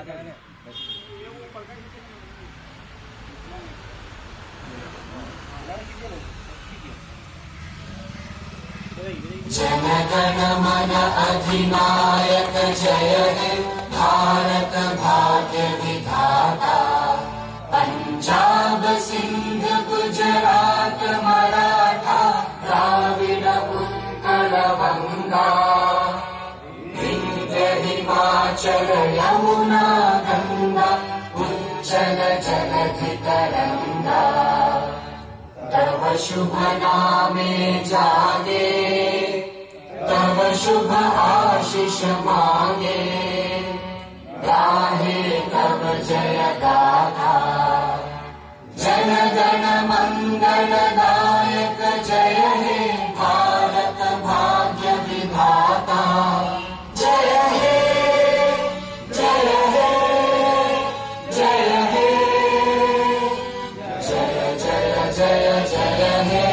जन गण मन अधिनायक जय हे भारत भाग्य विधाता। पंजाब सिंध गुजरात मराठा द्राविड उत्कल बंगा। विंध्य हिमाचल यमुना गंगा उच्चल जलधि तरंगा। तव शुभ नामे जागे तव शुभ आशीष मांगे। गाहे तव जय गाथा जन गण मंगल दायक जय हे भारत भाग्य विधाता। जय हे जय हे जय हे जय जय जय जय हे।